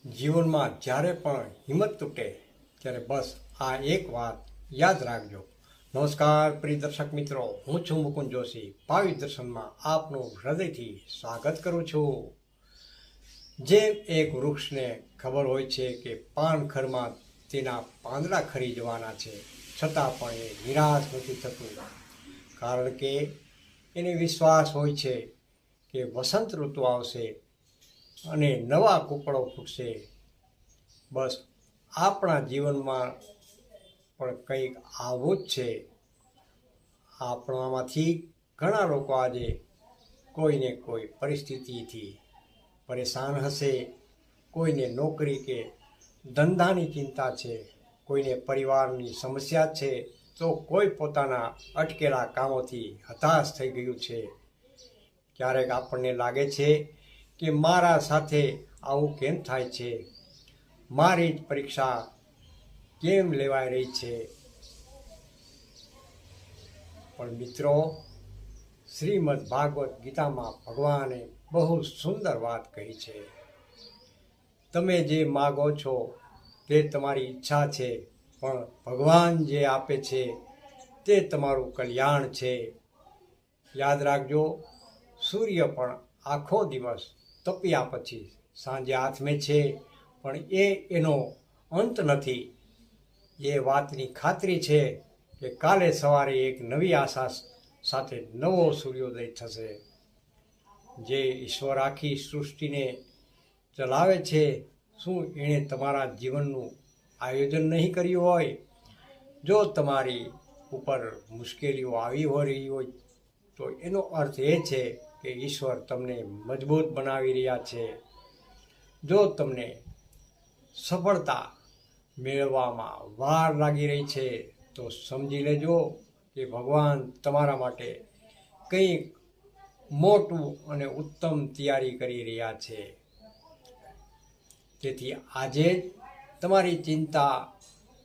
જીવનમાં જ્યારે પણ હિંમત તૂટે ત્યારે બસ આ એક વાત યાદ રાખજો. નમસ્કાર પ્રિય દર્શક મિત્રો, હું છું મુકુંદ જોશી. ભાવિ દર્શનમાં આપનું હૃદયથી સ્વાગત કરું છું. જેમ એક વૃક્ષને ખબર હોય છે કે પાનખરમાં તેના પાંદડા ખરી જવાના છે, છતાં પણ એ નિરાશ નથી થતું, કારણ કે એને વિશ્વાસ હોય છે કે વસંત ઋતુ આવશે અને નવા કૂપળો ફૂટશે. બસ આપણા જીવનમાં પણ કંઈક આવું જ છે. આપણામાંથી ઘણા લોકો આજે કોઈને કોઈ પરિસ્થિતિથી પરેશાન હશે, કોઈને નોકરી કે ધંધાની ચિંતા છે, કોઈને પરિવારની સમસ્યા છે, તો કોઈ પોતાના અટકેલા કામોથી હતાશ થઈ ગયું છે. ક્યારેક આપણને લાગે છે કે મારા સાથે આવું કેમ થાય છે, મારી જ પરીક્ષા કેમ લેવાઈ રહી છે. પણ મિત્રો, શ્રીમદ ભાગવત ગીતામાં ભગવાને બહુ સુંદર વાત કહી છે. તમે જે માગો છો તે તમારી ઈચ્છા છે, પણ ભગવાન જે આપે છે તે તમારું કલ્યાણ છે. યાદ રાખજો, સૂર્ય પણ આખો દિવસ તપ્યા પછી સાંજે આથમે છે, પણ એનો અંત નથી. એ વાતની ખાતરી છે કે કાલે સવારે એક નવી આશા સાથે નવો સૂર્યોદય થશે. જે ઈશ્વર આખી સૃષ્ટિને ચલાવે છે, શું એણે તમારા જીવનનું આયોજન નહીં કર્યું હોય? જો તમારી ઉપર મુશ્કેલીઓ આવી રહી હોય તો એનો અર્થ એ છે કે ઈશ્વર તમને મજબૂત બનાવી રહ્યા છે. જો તમને સફળતા મેળવવામાં વાર લાગી રહી છે તો સમજી લેજો કે ભગવાન તમારા માટે કંઈક મોટું અને ઉત્તમ તૈયારી કરી રહ્યા છે. તેથી આજે જ તમારી ચિંતા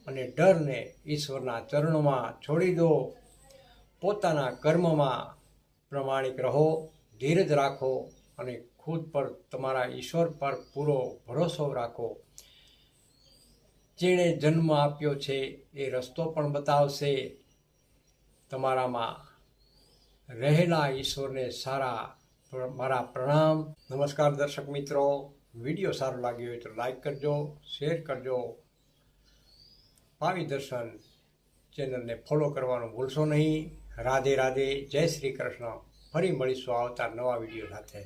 અને ડરને ઈશ્વરના ચરણોમાં છોડી દો. પોતાના કર્મમાં પ્રમાણિક રહો, ધીરજ રાખો અને ખુદ પર, તમારા ઈશ્વર પર પૂરો ભરોસો રાખો. જેણે જન્મ આપ્યો છે એ રસ્તો પણ બતાવશે. તમારામાં રહેલા ઈશ્વરને મારા પ્રણામ. નમસ્કાર દર્શક મિત્રો, વિડીયો સારો લાગ્યો હોય તો લાઈક કરજો, શેર કરજો. ભાવિ દર્શન ચેનલને ફોલો કરવાનું ભૂલશો નહીં. રાધે રાધે, જય શ્રી કૃષ્ણ. ફરી મળીશું આવતા નવા વિડીયો સાથે.